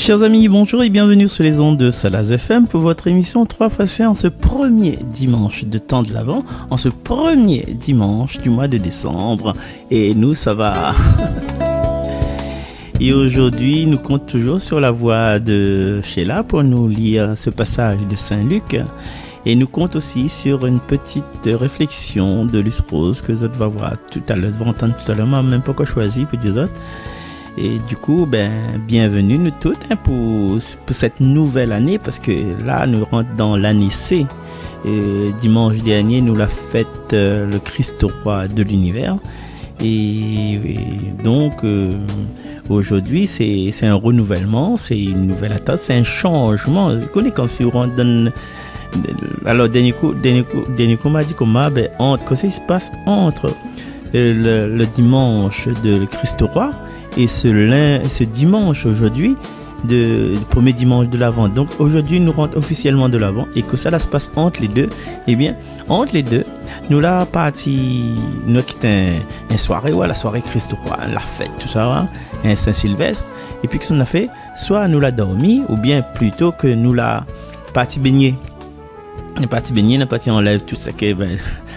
Chers amis, bonjour et bienvenue sur les ondes de Salaz FM pour votre émission 3x5 en ce premier dimanche de temps de l'Avent, en ce premier dimanche du mois de décembre. Et nous, ça va. Et aujourd'hui, nous comptons toujours sur la voix de Sheila pour nous lire ce passage de Saint-Luc. Et nous comptons aussi sur une petite réflexion de Luce Rose que vous va voir tout à l'heure, vous va entendre tout à l'heure, moi même pas quoi choisi pour dire autres. Et du coup, bienvenue nous toutes pour cette nouvelle année, parce que là, nous rentrons dans l'année C. Et dimanche dernier, nous l'a fête le Christ roi de l'univers. Et donc, aujourd'hui, c'est un renouvellement, c'est une nouvelle attente, c'est un changement. Vous connaissez comme si on donne... Alors, dernier coup m'a dit qu'est-ce qui se passe entre le dimanche de le Christ roi et ce dimanche aujourd'hui, le premier dimanche de l'Avent. Donc aujourd'hui, nous rentrons officiellement de l'Avent et que ça là se passe entre les deux. Eh bien, entre les deux, nous là parti, nous qui une soirée, la soirée Christ roi, la fête, tout ça, hein, un Saint-Sylvestre. Et puis qu'est-ce qu'on a fait? Soit nous l'a dormi, ou bien plutôt que nous l'a parti baigner. On parti baigner, on parti enlève tout ça qui est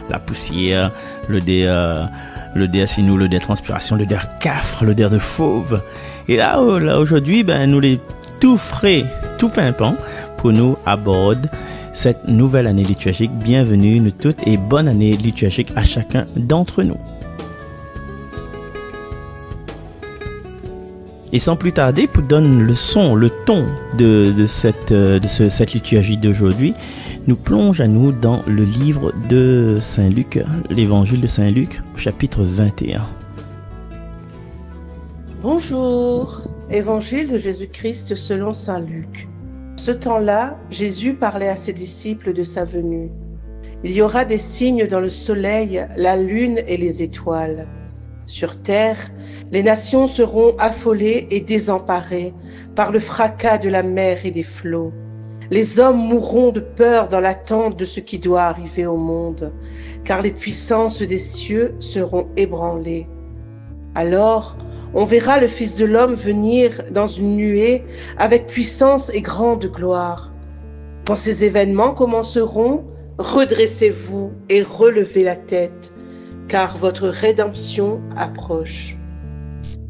la poussière, l'odeur chez nous, l'odeur de transpiration, l'odeur cafre, l'odeur de fauve. Et là aujourd'hui, nous les tout frais, tout pimpant pour nous aborder cette nouvelle année liturgique. Bienvenue nous toutes et bonne année liturgique à chacun d'entre nous. Et sans plus tarder, pour donner le ton de cette liturgie d'aujourd'hui, nous plonge à nous dans le livre de Saint-Luc, l'évangile de Saint-Luc, chapitre 21. Bonjour, évangile de Jésus-Christ selon Saint-Luc. Ce temps-là, Jésus parlait à ses disciples de sa venue. Il y aura des signes dans le soleil, la lune et les étoiles. Sur terre, les nations seront affolées et désemparées par le fracas de la mer et des flots. Les hommes mourront de peur dans l'attente de ce qui doit arriver au monde, car les puissances des cieux seront ébranlées. Alors, on verra le Fils de l'homme venir dans une nuée avec puissance et grande gloire. Quand ces événements commenceront, redressez-vous et relevez la tête, car votre rédemption approche.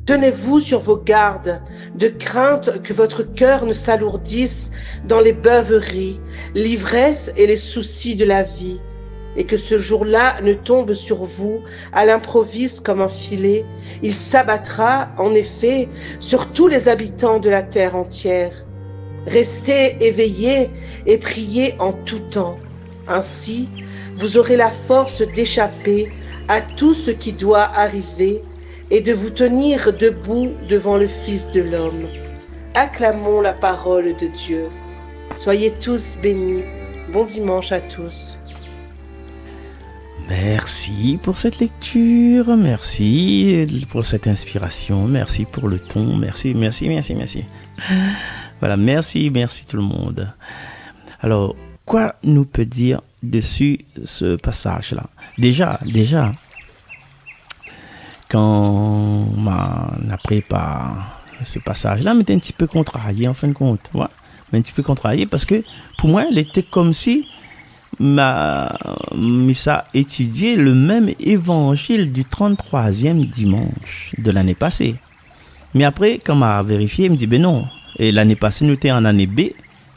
Tenez-vous sur vos gardes, de crainte que votre cœur ne s'alourdisse dans les beuveries, l'ivresse et les soucis de la vie, et que ce jour-là ne tombe sur vous à l'improviste comme un filet. Il s'abattra, en effet, sur tous les habitants de la terre entière. Restez éveillés et priez en tout temps. Ainsi, vous aurez la force d'échapper à tout ce qui doit arriver et de vous tenir debout devant le Fils de l'homme. Acclamons la parole de Dieu. Soyez tous bénis. Bon dimanche à tous. Merci pour cette lecture, merci pour cette inspiration, merci pour le ton, merci. Voilà, merci tout le monde. Alors, quoi nous peut dire dessus ce passage-là? Déjà, quand on a préparé ce passage-là, mais t'es un petit peu contrarié en fin de compte. Ouais, mais un petit peu contrarié parce que pour moi, il était comme si m'a étudié le même évangile du 33e dimanche de l'année passée. Mais après, quand m'a vérifié, il me dit, non. Et l'année passée, nous étions en année B,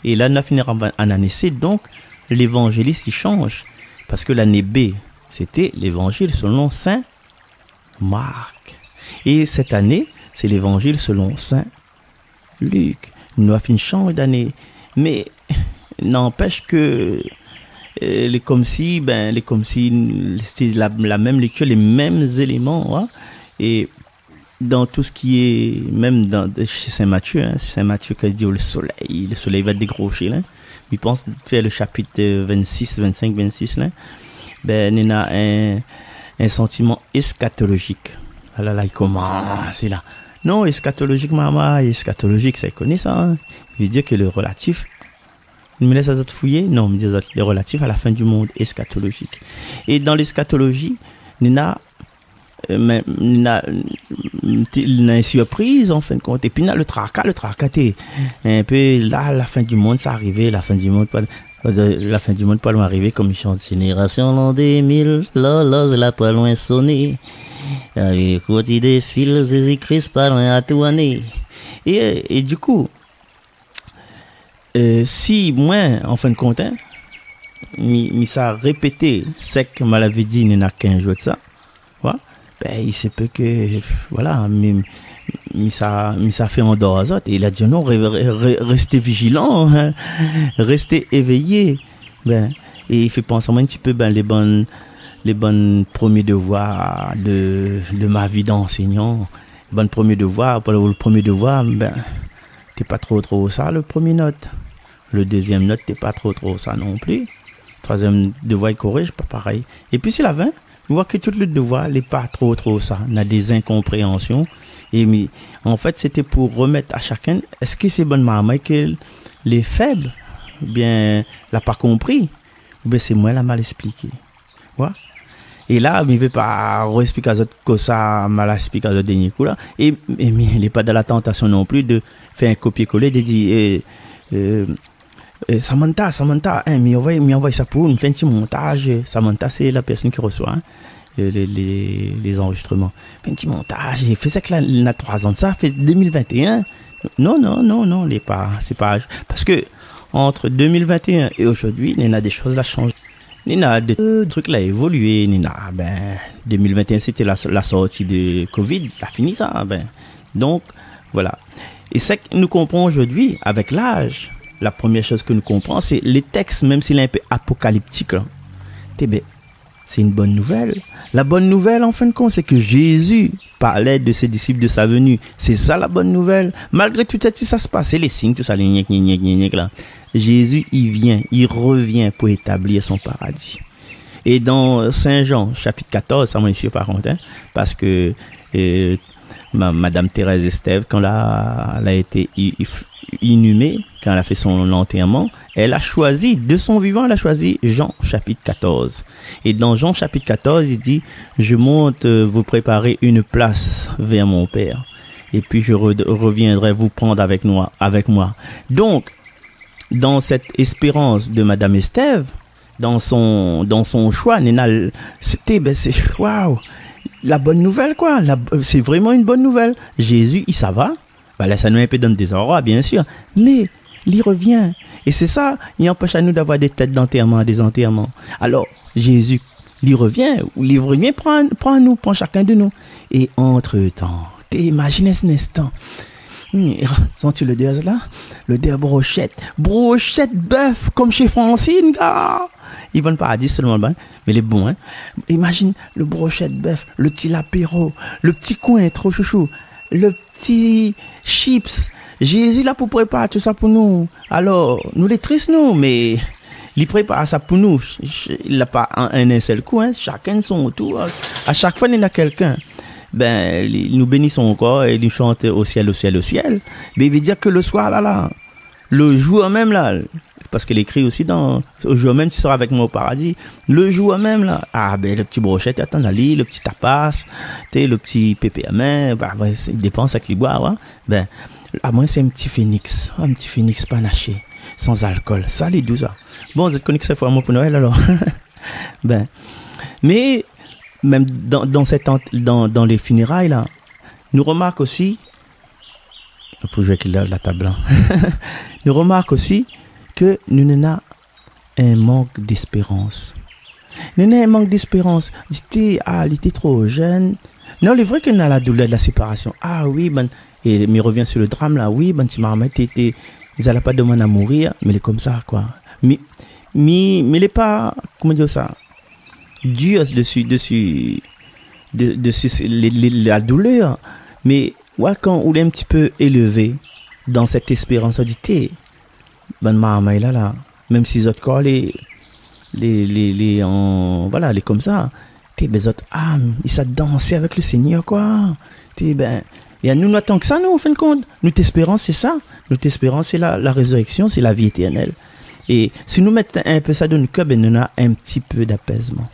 et là, nous finirons en année C, donc l'évangéliste, il change. Parce que l'année B, c'était l'évangile selon Saint Marc. Et cette année, c'est l'évangile selon Saint Luc. Nous avons fait une change d'année. Mais n'empêche que les comme si c'était la même lecture, les mêmes éléments. Hein? Et dans tout ce qui est, même chez Saint Matthieu, Saint Matthieu qui dit le soleil va décrocher. Là. Il pense faire le chapitre 26, 25, 26. Là. Il y a un sentiment eschatologique. Alors là, il commence là. Non, eschatologique, eschatologique, ça, il connaît ça. Hein. Il veut dire que le relatif, il me laisse à autres fouiller. Non, il me dit le relatif à la fin du monde, eschatologique. Et dans l'eschatologie, mais n'a une surprise en fin de compte. Et puis le tracas t'es un peu là, la fin du monde ça arrivé, la fin du monde pas loin arrivé, comme ils chantent génération l'an 2000, la pas loin sonné, avec côté des fils Jésus-Christ pas loin à tourner. Et du coup si moi en fin de compte mi ça répété c'est que m'avait dit il n'a qu'un jour de ça, voilà. Ben, il se peut que, voilà, mais ça fait en dehors à et il a dit non, restez vigilant, hein, restez éveillé. Ben, et il fait penser à moi un petit peu, ben, les bonnes premiers devoirs de ma vie d'enseignant, les bonnes premiers devoirs, pour le premier devoir, ben, t'es pas trop ça, le premier note. Le deuxième note, t'es pas trop ça non plus. Troisième devoir, il corrige, pas pareil. Et puis, c'est la 20. On voit que tout le devoir n'est pas trop ça. On a des incompréhensions. Et mais, en fait, c'était pour remettre à chacun, est-ce que c'est bonne maman que les faibles, bien, l'a pas compris, ou bien c'est moi la mal expliqué. Voilà. Et là, il ne veut pas expliquer à d'autres que ça mal expliqué à d'autres dernier coup là. Et il n'est pas dans la tentation non plus de faire un copier-coller, de dire, Samantha, hein, m'y envoie ça pour nous faire un petit montage. Samantha, c'est la personne qui reçoit les enregistrements. Un petit montage. Il fait ça que là, il a 3 ans de ça, fait 2021. Non, c'est pas. Parce que entre 2021 et aujourd'hui, il y a des choses là changent. Il y a des trucs là évolué. 2021, c'était la sortie de Covid. Il a fini ça. Donc, voilà. Et c'est que nous comprenons aujourd'hui, avec l'âge. La première chose que nous comprenons, c'est les textes, même s'il est un peu apocalyptique, là, c'est une bonne nouvelle. La bonne nouvelle, en fin de compte, c'est que Jésus parlait de ses disciples, de sa venue. C'est ça la bonne nouvelle. Malgré tout ça, ça se passe, les signes, tout ça, les là. Jésus, il vient, il revient pour établir son paradis. Et dans Saint Jean, chapitre 14, ça m'a ici par contre, hein, parce que Madame Thérèse Estève, quand elle a été inhumée, quand elle a fait son enterrement, elle a choisi, de son vivant, elle a choisi Jean chapitre 14. Et dans Jean chapitre 14, il dit, je monte vous préparer une place vers mon Père. Et puis je reviendrai vous prendre avec moi. Donc, dans cette espérance de Madame Estève, dans son choix, c'était, waouh! La bonne nouvelle, quoi. C'est vraiment une bonne nouvelle. Jésus, ça va. Là, ça nous un peu donne des désarroi, bien sûr. Mais, il revient. Et c'est ça, il empêche à nous d'avoir des têtes d'enterrement, des enterrements. Alors, Jésus, il revient, prend chacun de nous. Et entre-temps, t'imagines un instant. Sens-tu le deuil là? Le deuil brochette bœuf, comme chez Francine, gars. Ils vont pas à 10 seulement, mais les bons, hein. Imagine le brochette bœuf, le petit lapéro, le petit coin trop chouchou, le petit chips. Jésus là pour préparer tout ça pour nous. Alors, nous les tristes, nous, mais il prépare ça pour nous. Il n'a pas un seul coup, hein. Chacun son tour. À chaque fois, il y en a quelqu'un. Nous bénissons encore et nous chantons au ciel. Mais il veut dire que le soir, le jour même, là, parce qu'il écrit aussi au jour même, tu seras avec moi au paradis. Le jour même, là, le petit brochette, attends, le petit tapas, le petit pépé à main, il dépense avec les bois, ouais. À moi, c'est un petit phénix panaché, sans alcool. Ça, les 12 ans. Bon, vous êtes connus que ça fait un mot pour Noël, alors. Mais, même dans les funérailles, là, nous remarquons aussi, pour jouer avec la table, nous remarquons aussi que nous n'avons un manque d'espérance. Nous avons un manque d'espérance. Il était trop jeune. Non, il est vrai qu'il y a la douleur de la séparation. Ah oui, et il revient sur le drame là. Oui, tu m'as remis, ils n'allaient pas demander à mourir, mais il est comme ça, quoi. Mais il n'est pas, comment dire ça, dur dessus la douleur. Mais ouais, quand on est un petit peu élevé dans cette espérance, on dit, là, même si les autres corps, les comme ça, les autres âmes, ils savent danser avec le Seigneur, quoi. Et nous n'attendons que ça, nous, en fin de compte. Notre espérance, c'est ça. Notre espérance, c'est la résurrection, c'est la vie éternelle. Et si nous mettons un peu ça dans nos cœurs, nous avons un petit peu d'apaisement.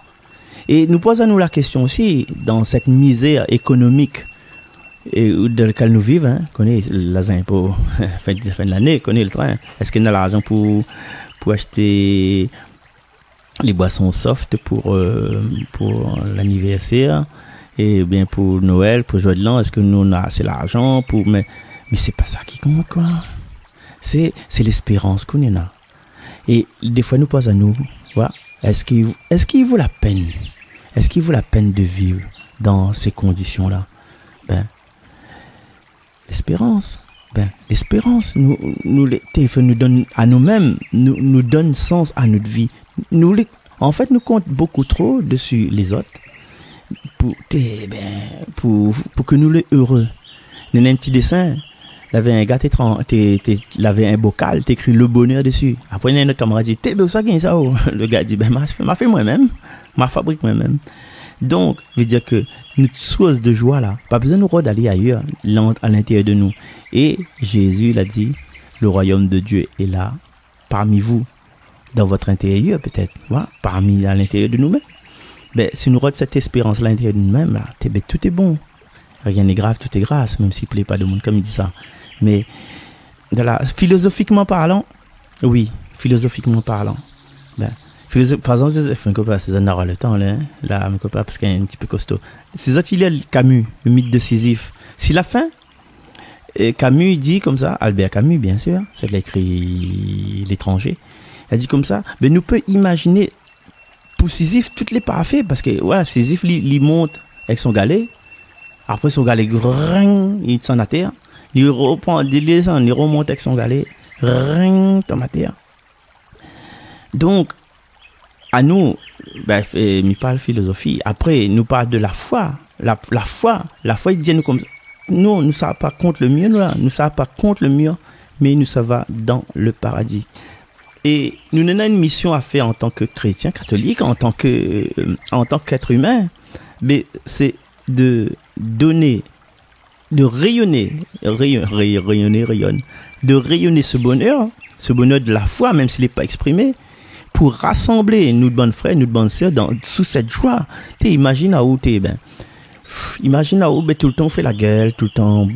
Et nous posons-nous la question aussi, dans cette misère économique dans laquelle nous vivons, hein, connaît les impôts, fin de l'année, connaît le train. Est-ce qu'il y a l'argent pour acheter les boissons soft pour l'anniversaire et bien pour Noël, pour jour de l'an? Est-ce que nous on a assez l'argent pour mais c'est pas ça qui compte quoi. C'est l'espérance qu'on a. Et des fois nous posons à nous, voilà, est-ce qu'il vaut la peine? Est-ce qu'il vaut la peine de vivre dans ces conditions-là? L'espérance. L'espérance nous donne à nous-mêmes, nous donne sens à notre vie. En fait, nous comptons beaucoup trop dessus les autres pour que nous les heureux. Il y a un petit dessin, il y avait un gars, il avait un bocal, t'écris le bonheur dessus. Après, il y a un autre camarade qui dit, t'es bien ça, ça. Le gars dit, m'a fait moi-même, m'a fabrique moi-même. Donc, je veux dire que notre source de joie là, pas besoin de nous d'aller ailleurs, à l'intérieur de nous. Et Jésus l'a dit, le royaume de Dieu est là, parmi vous, dans votre intérieur peut-être, voilà, parmi à l'intérieur de nous-mêmes. Si nous rodons cette espérance à l'intérieur de nous-mêmes là, tout est bon. Rien n'est grave, tout est grâce, même s'il ne plaît pas de monde comme il dit ça. Mais philosophiquement parlant, oui, philosophiquement parlant, par exemple, c'est un aura le temps, là, parce qu'il est un petit peu costaud. C'est ça qu'il y a Camus, le mythe de Sisyphe. Si la fin, Camus dit comme ça, Albert Camus, bien sûr, c'est l'écrit L'étranger, il dit comme ça, mais nous pouvons imaginer pour Sisyphe toutes les parfaits, parce que voilà, Sisyphe, il monte avec son galet, après son galet, il s'en à terre, il reprend, il remonte avec son galet, tombe à terre. Donc, à nous, il parle philosophie. Après, nous parle de la foi. La foi, il dit nous comme ça. Nous ne savons pas contre le mur, nous ne savons pas contre le mur, mais nous savons dans le paradis. Et nous avons une mission à faire en tant que chrétien catholique, en tant qu'être humain, mais c'est de donner, de rayonner ce bonheur de la foi, même s'il n'est pas exprimé, pour rassembler nos bonnes frères, nos bonnes sœurs sous cette joie. Imagine à où imagine à où tout le temps on fait la gueule, tout le temps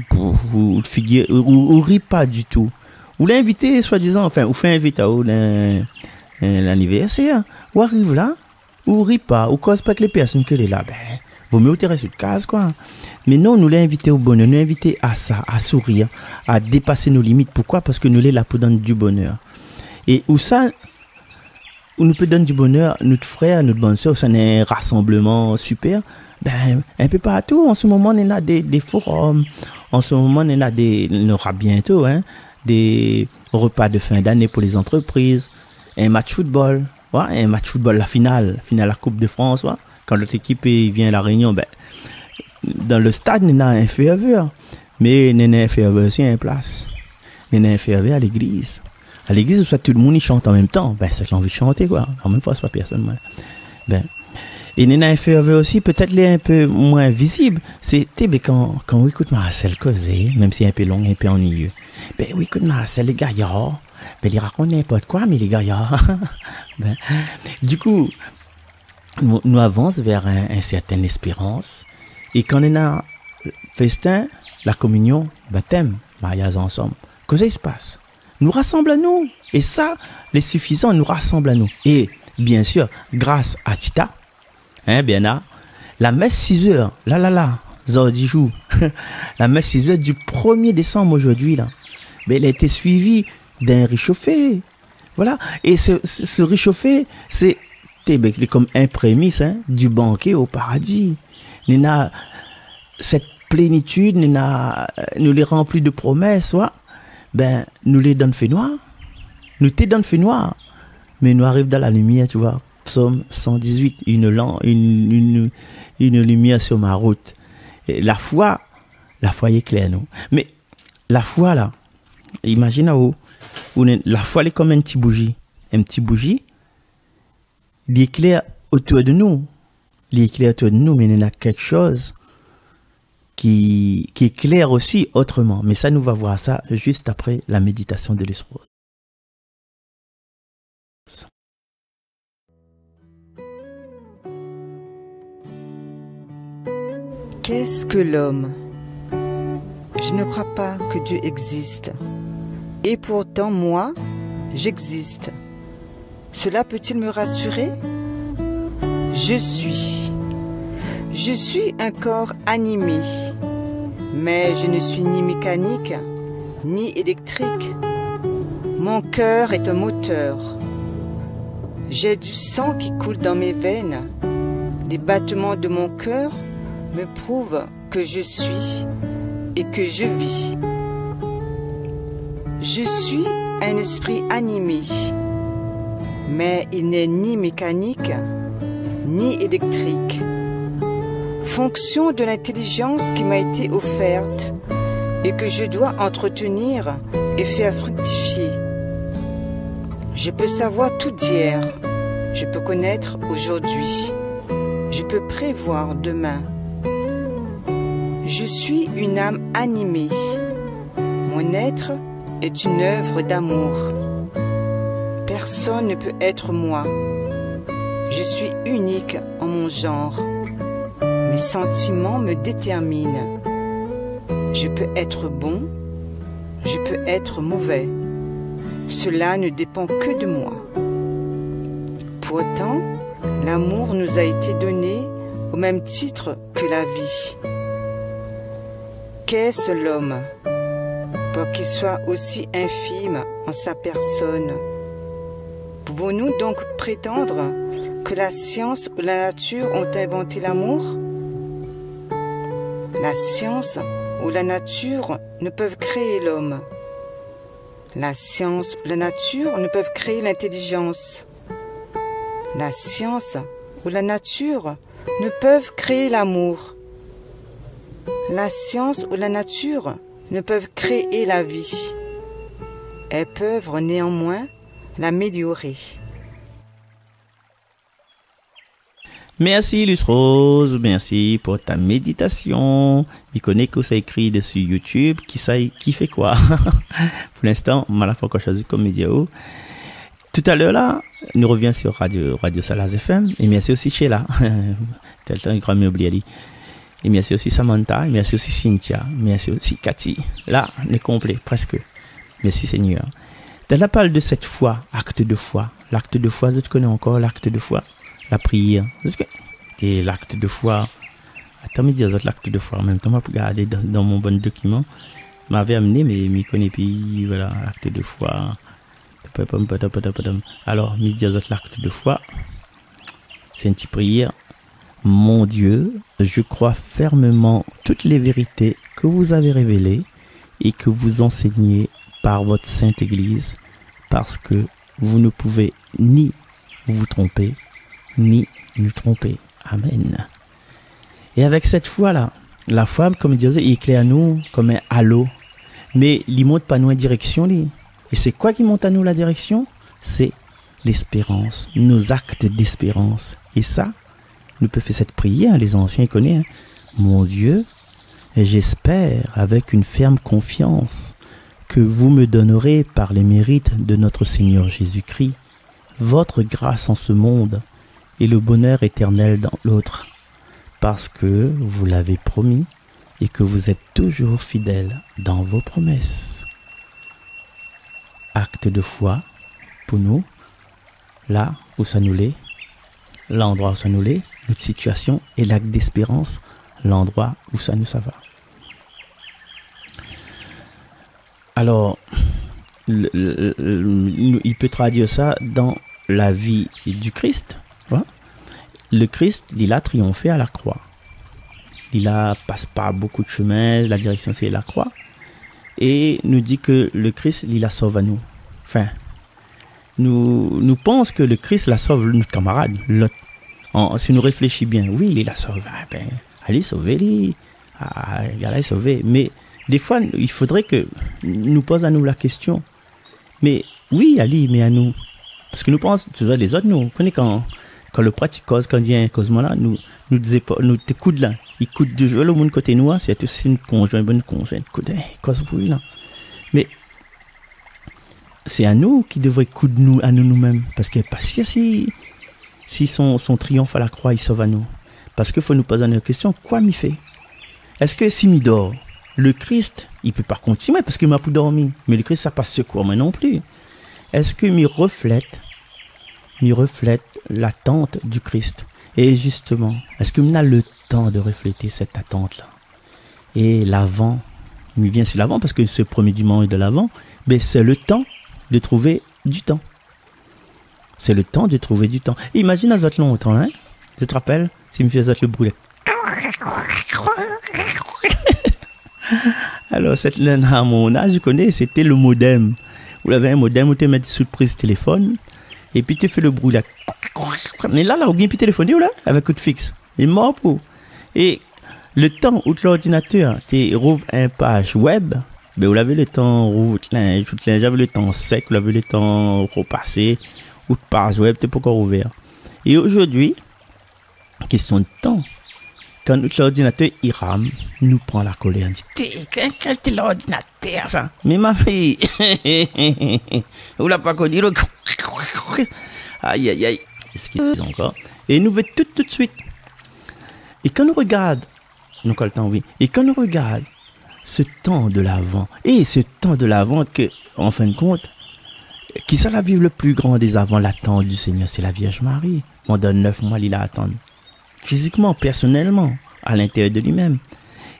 ou rit pas du tout. Ou l'invité, soi-disant, enfin, ou fait inviter à où l'anniversaire, ou arrive là, ou rit pas, ou cause pas que les personnes que les là, vaut mieux tirer sur le case, quoi. Mais non, nous l'inviter au bonheur, nous l'inviter à ça, à sourire, à dépasser nos limites. Pourquoi? Parce que nous les là pour donner du bonheur. Et où nous peut donner du bonheur, notre frère, notre bonne soeur, c'est un rassemblement super. Un peu partout, en ce moment, on a des forums, en ce moment, on aura bientôt, des repas de fin d'année pour les entreprises, un match football, la finale de la Coupe de France, quand l'autre équipe vient à la Réunion, dans le stade, on a un ferveur, mais on a un ferveur aussi à une place, on a un ferveur à l'église. À l'église où ça tout le monde y chante en même temps, c'est l'envie de chanter quoi. En même fois c'est pas personne. Et il y a un ferveur aussi peut-être les un peu moins visible. C'est quand on écoute Marcel causer, même si c'est un peu long, un peu ennuyeux. On écoute Marcel les gaillards, il raconte n'importe quoi mais les gaillards. Du coup, nous avançons vers une certaine espérance. Et quand on a festin, la communion, baptême, mariage ensemble, qu'est-ce qui se passe? Nous rassemble à nous. Et ça, les suffisants nous rassemblent à nous. Et bien sûr, grâce à Tita, la messe 6 heures, Zordijou, la messe 6 heures du 1er décembre aujourd'hui, elle a été suivie d'un réchauffé. Voilà. Et ce réchauffé, c'est comme un prémisse du banquet au paradis. Nous avons cette plénitude, nous les remplit de promesses, nous les donne fait noir. Nous te donne fait noir. Mais nous arrivons dans la lumière, tu vois. Psaume 118, une lumière sur ma route. Et la foi éclaire nous. Mais la foi là, imagine où la foi elle est comme un petit bougie. Un petit bougie, il éclaire autour de nous. Il éclaire autour de nous, mais il y a quelque chose qui éclaire aussi autrement. Mais ça, nous va voir ça juste après la méditation de l'Esprit. Qu'est-ce que l'homme? Je ne crois pas que Dieu existe. Et pourtant, moi, j'existe. Cela peut-il me rassurer? Je suis un corps animé, mais je ne suis ni mécanique, ni électrique. Mon cœur est un moteur. J'ai du sang qui coule dans mes veines. Les battements de mon cœur me prouvent que je suis et que je vis. Je suis un esprit animé, mais il n'est ni mécanique, ni électrique. Fonction de l'intelligence qui m'a été offerte et que je dois entretenir et faire fructifier. Je peux savoir tout d'hier, je peux connaître aujourd'hui, je peux prévoir demain. Je suis une âme animée. Mon être est une œuvre d'amour. Personne ne peut être moi. Je suis unique en mon genre. Mes sentiments me déterminent. Je peux être bon, je peux être mauvais. Cela ne dépend que de moi. Pourtant, l'amour nous a été donné au même titre que la vie. Qu'est-ce l'homme pour qu'il soit aussi infime en sa personne? Pouvons-nous donc prétendre que la science ou la nature ont inventé l'amour? La science ou la nature ne peuvent créer l'homme. La science ou la nature ne peuvent créer l'intelligence. La science ou la nature ne peuvent créer l'amour. La science ou la nature ne peuvent créer la vie. Elles peuvent néanmoins l'améliorer. Merci Luce Rose, merci pour ta méditation. Il connaît que ça écrit dessus YouTube, qui fait quoi? Pour l'instant, on m'a encore choisi comme média. Tout à l'heure là, nous revient sur Radio Salaz FM et merci aussi Sheila. Tel temps, il croit m'oublier. Et merci aussi Samantha, et merci aussi Cynthia, merci aussi Cathy. Là, on est complet, presque. Merci Seigneur. Dans la parole de cette foi, acte de foi. L'acte de foi, je te connais encore l'acte de foi. La prière. Et l'acte de foi. Attends, me dire l'acte de foi. En même temps, je vais regarder dans mon bon document. Je m'avais amené, mais je ne connais plus. Voilà, l'acte de foi. Alors, me dire l'acte de foi. C'est une petite prière. Mon Dieu, je crois fermement toutes les vérités que vous avez révélées et que vous enseignez par votre Sainte Église, parce que vous ne pouvez ni vous tromper, ni nous tromper. Amen. Et avec cette foi-là, la foi, comme Dieu dit, il éclaire à nous comme un halo, mais il monte pas nous en direction. Et c'est quoi qui monte à nous la direction? C'est l'espérance, nos actes d'espérance. Et ça, nous peut faire cette prière, les anciens connaissent. Mon Dieu, j'espère avec une ferme confiance que vous me donnerez par les mérites de notre Seigneur Jésus-Christ votre grâce en ce monde et le bonheur éternel dans l'autre, parce que vous l'avez promis et que vous êtes toujours fidèle dans vos promesses. Acte de foi pour nous, là où ça nous l'est, l'endroit où ça nous l'est, notre situation, et l'acte d'espérance, l'endroit où ça nous ça va. Alors, il peut traduire ça dans la vie du Christ. Hein? Le Christ, il a triomphé à la croix. Il passe par beaucoup de chemins, la direction c'est la croix. Et nous dit que le Christ, il la sauve à nous. Enfin, nous pensons que le Christ la sauve notre camarade, l'autre. Si nous réfléchissons bien, oui, il la sauve. Allez, sauvez-les. Allez, sauver. Mais des fois, il faudrait que nous posions à nous la question. Mais oui, Ali, mais à nous. Parce que nous pensons, tu vois, les autres, nous, quand le pratique cause, quand il y a un causement là, nous disons pas, nous t'écoutons là. Il coûte du jeu, le monde côté nous, c'est aussi une conjointe, bonne conjointe, cause pour lui là. Mais c'est à nous qui devrait coudre nous, à nous-mêmes. Parce que si son triomphe à la croix, il sauve à nous. Parce qu'il faut nous poser une question, quoi m'y fait? est-ce que si il dort, le Christ, il peut pas continuer parce qu'il m'a plus dormi. Mais le Christ, ça passe secours, mais non plus. Est-ce que il reflète l'attente du Christ? Et justement, est-ce qu'il a le temps de refléter cette attente-là? Et l'Avent, il vient sur l'Avent parce que ce premier dimanche de l'Avent, ben c'est le temps de trouver du temps. C'est le temps de trouver du temps. Et imagine à Zot longtemps, hein? Tu te rappelles? Si me fais Zot le bruit. Alors, cette laine à mon âge, je connais, c'était le modem. Vous avez un modem où tu mets sous prise téléphone, et puis tu fais le bruit là. Mais là, on vient plus téléphoner, là, avec coup de fixe. Il est mort pour. Et le temps où l'ordinateur, tu rouvres un page web, ben, vous avez le temps, rouvre j'avais le temps sec, vous avez le temps repassé, ou page web, tu peux encore ouvert. Et aujourd'hui, question de temps. Quand l'ordinateur il rame, nous prend la colère. On dit, quel est l'ordinateur ça? Mais ma fille, vous l'avez pas connu. Aïe aïe aïe. Qu'est-ce qu'il y a encore? Et nous veut tout de suite. Et quand nous regarde, nous le temps oui. Et quand nous regarde ce temps de l'Avent, et ce temps de l'Avent que, en fin de compte, qui ça la vive le plus grand des avant l'attente du Seigneur, c'est la Vierge Marie. Pendant 9 mois, il la attend. Physiquement, personnellement, à l'intérieur de lui-même.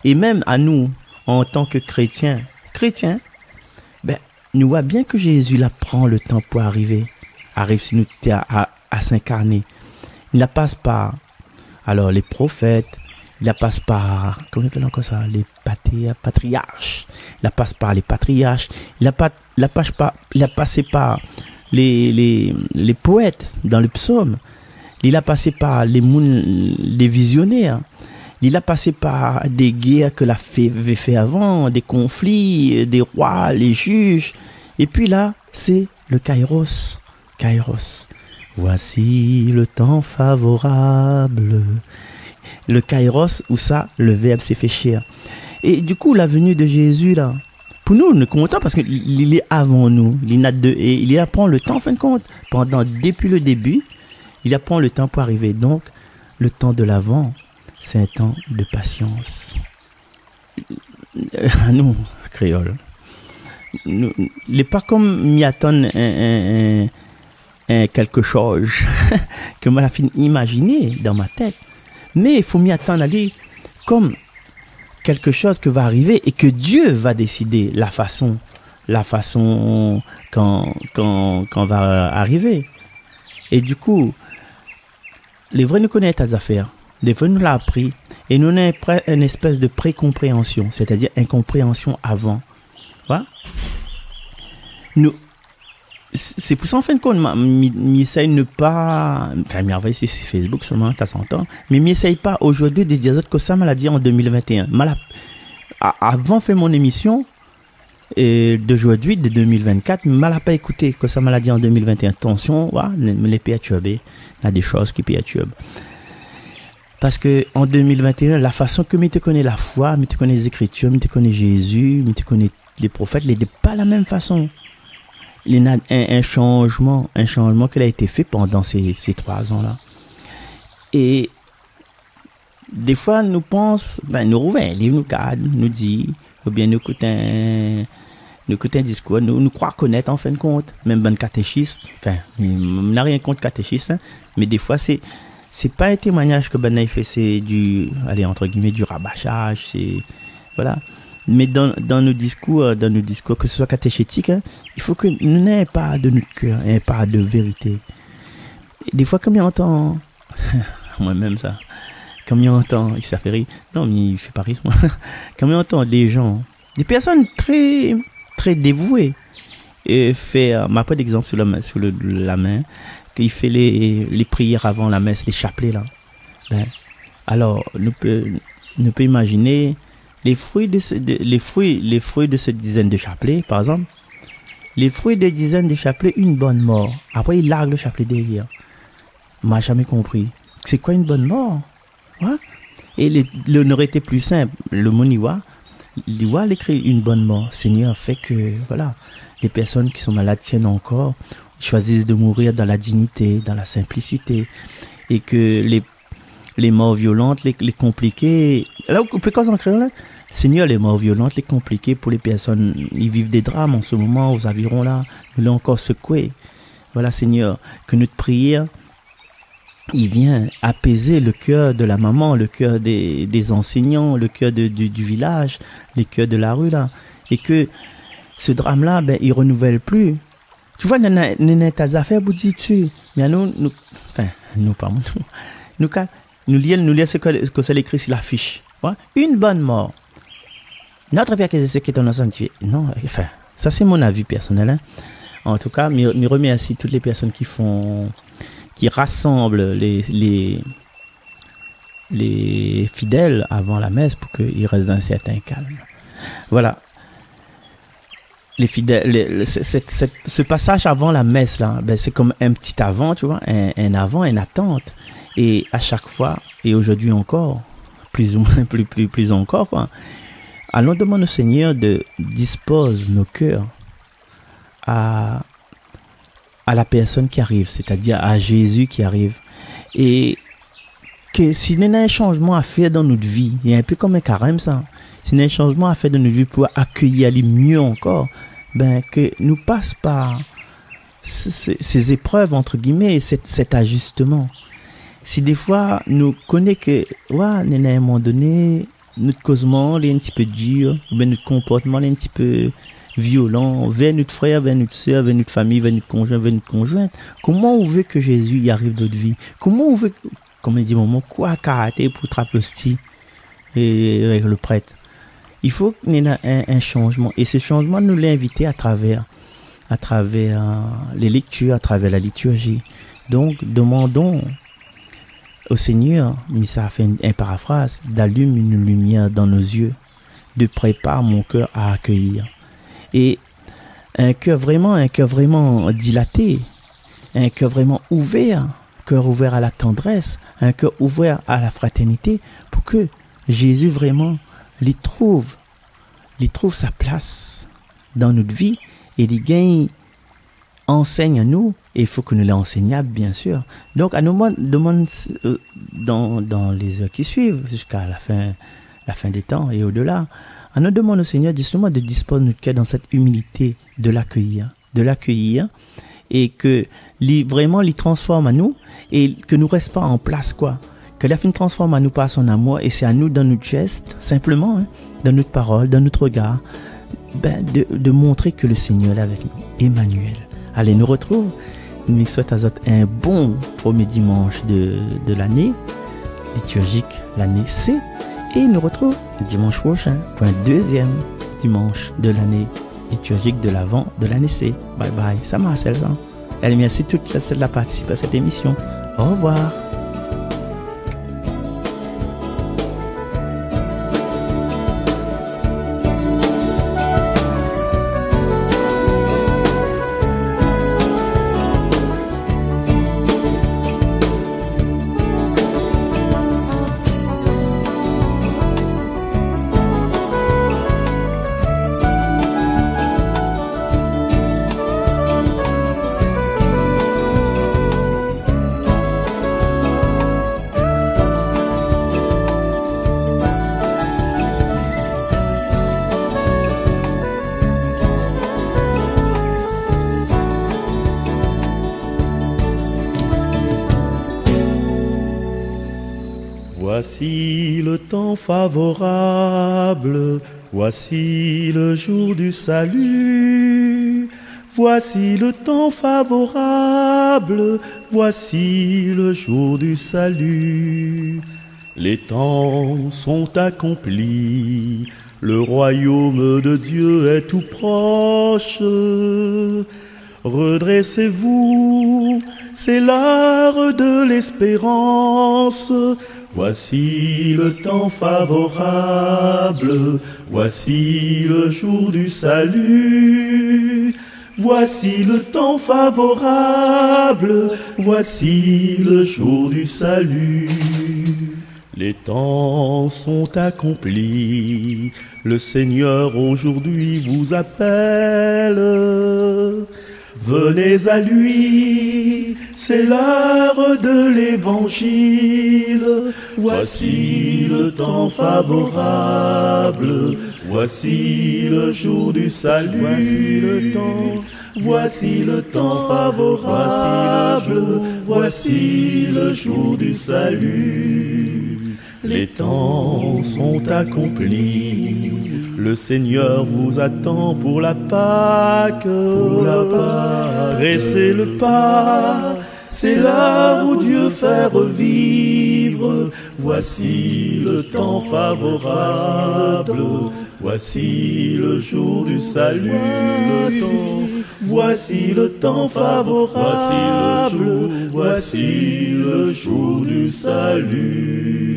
Et même à nous, en tant que chrétiens, ben, nous voit bien que Jésus là prend le temps pour arrive sur nous à s'incarner. Il la passe par, alors les prophètes, il la passe par, comment on appelle encore ça, les patriarches. Il la passe par les patriarches. Il a passé par les poètes dans le psaume. Il a passé par les visionnaires. Il a passé par des guerres que la fée avait fait avant, des conflits, des rois, les juges. Et puis là, c'est le Kairos. Kairos. Voici le temps favorable. Le Kairos, où ça, le verbe s'est fait chair. Et du coup, la venue de Jésus, là, pour nous, nous comptons parce qu'il est avant nous. Et il apprend le temps, en fin de compte. Depuis le début, il apprend le temps pour arriver. Donc, le temps de l'Avent, c'est un temps de patience. À nous, créoles. Il n'est pas comme m'y attendre quelque chose que moi, la fin imaginer dans ma tête. Mais il faut m'y attendre aller comme quelque chose qui va arriver et que Dieu va décider la façon quand va arriver. Et du coup, les vrais nous connaissent tes affaires. Les vrais nous l'ont appris. Et nous avons une espèce de précompréhension, c'est-à-dire incompréhension avant. Voilà. C'est pour ça, en fin de compte, j'essaye de ne pas. Enfin, m'y c'est sur Facebook seulement, t'as 100 ans. Mais m'essaye pas aujourd'hui de dire que ça m'a dit en 2021. Avant de faire mon émission, d'aujourd'hui, de 2024, je n'ai pas écouté que ça m'a dit en 2021. Attention, les perturber. Il y a des choses qui perturbent. Parce que en 2021, la façon que je te connais la foi, je te connais les Écritures, je te connais Jésus, je te connais les prophètes, ce n'est pas la même façon. Il y a un changement qui a été fait pendant ces 3 ans-là. Et des fois, nous pensons, nous ouvrons un livre, nous cadre, nous dit, ou bien nous écoutons un discours, nous croyons connaître en fin de compte, même bon catéchiste, enfin, on n'a rien contre catéchiste, hein, mais des fois, c'est pas un témoignage que Ben a fait, c'est du rabâchage, c'est, voilà. Mais dans nos discours, que ce soit catéchétique, hein, il faut que nous n'ayons pas de notre cœur, un pas de vérité. Et des fois, comme il entend, moi-même ça, comme il entend, il s'affaire, non, mais il fait pas rire, moi. Comme il entend des gens, des personnes très, très dévouées, et m'a pas d'exemple sur la main, qu'il fait les prières avant la messe, les chapelets là. Ben, alors, nous peut imaginer les fruits de cette dizaine de chapelets, par exemple. Les fruits de dizaines de chapelets, une bonne mort. Après, il largue le chapelet derrière. M'a jamais compris. C'est quoi une bonne mort? Ouais? Et l'honneur était plus simple. Le moniwa, il voit l'écrit une bonne mort. Seigneur fait que, voilà, les personnes qui sont malades tiennent encore, choisissent de mourir dans la dignité, dans la simplicité. Et que les morts violentes, les compliquées, là, on peut cause en créole, là. Seigneur, les morts violentes, les compliquées pour les personnes, ils vivent des drames en ce moment, aux avirons là, nous l'avons encore secoué. Voilà, Seigneur, que notre prière, il vient apaiser le cœur de la maman, le cœur des enseignants, le cœur du village, les cœurs de la rue là, et que ce drame-là, ben, il renouvelle plus. Tu vois, nous avons des affaires pour dire dessus, mais nous lisons ce que c'est écrit sur l'affiche. Ouais? Une bonne mort. Notre Père qui est ce qui est en sanctifié. Non, enfin, ça c'est mon avis personnel. Hein. En tout cas, je remercie toutes les personnes qui rassemblent les fidèles avant la messe pour qu'ils restent dans un certain calme. Voilà. Les fidèles, ce passage avant la messe là, ben c'est comme un petit avant, tu vois, un avant, une attente. Et à chaque fois, et aujourd'hui encore, plus ou moins, plus encore, quoi. Allons demander au Seigneur de dispose nos cœurs à la personne qui arrive, c'est-à-dire à Jésus qui arrive. Et que s'il y a un changement à faire dans notre vie, il y a un peu comme un carême ça, s'il y a un changement à faire dans notre vie pour accueillir les mieux encore, ben que nous passe par ces épreuves, entre guillemets, cet ajustement. Si des fois nous connaissons que, ouais, à un moment donné, notre causement est un petit peu dur, ou bien notre comportement est un petit peu violent, vers notre frère, vers notre soeur, vers notre famille, vers notre conjoint, vers notre conjointe. Comment on veut que Jésus y arrive dans notre vie? Comment on veut, comme il dit maman, quoi caractère pour trapper et avec le prêtre? Il faut qu'il y ait un changement. Et ce changement, nous l'a invité à travers les lectures, à travers la liturgie. Donc, demandons au Seigneur, mais ça a fait un paraphrase, d'allume une lumière dans nos yeux, de prépare mon cœur à accueillir. Et un cœur vraiment dilaté, un cœur vraiment ouvert, cœur ouvert à la tendresse, un cœur ouvert à la fraternité, pour que Jésus vraiment il trouve sa place dans notre vie et il gagne, enseigne à nous, et il faut que nous l'enseignions bien sûr. Donc à nous demande dans les heures qui suivent jusqu'à la fin des temps et au-delà, à nous demande au Seigneur justement de disposer notre cœur dans cette humilité de l'accueillir et que vraiment il transforme à nous et que nous reste pas en place quoi. Que la fin transforme à nous par son amour et c'est à nous dans notre geste, simplement, hein, dans notre parole, dans notre regard, ben, de montrer que le Seigneur est avec nous. Emmanuel. Allez, nous retrouve. Nous souhaitons à autres un bon premier dimanche de l'année liturgique, l'année C. Et nous retrouve dimanche prochain pour un deuxième dimanche de l'année liturgique de l'Avent de l'année C. Bye bye. Ça Marcel. Allez, merci toute celle qui a participé à cette émission. Au revoir. Voici le temps favorable, voici le jour du salut. Voici le temps favorable, voici le jour du salut. Les temps sont accomplis, le royaume de Dieu est tout proche. Redressez-vous, c'est l'heure de l'espérance. Voici le temps favorable, voici le jour du salut. Voici le temps favorable, voici le jour du salut. Les temps sont accomplis, le Seigneur aujourd'hui vous appelle. Venez à lui, c'est l'heure de l'évangile. voici le temps favorable, voici le jour du salut, voici le temps favorable, voici le jour du salut. Les temps sont accomplis, le Seigneur vous attend pour la Pâque, pressez le pas, c'est l'heure où Dieu fait revivre. Voici le temps favorable, voici le jour du salut. Voici le temps favorable, voici le jour du salut.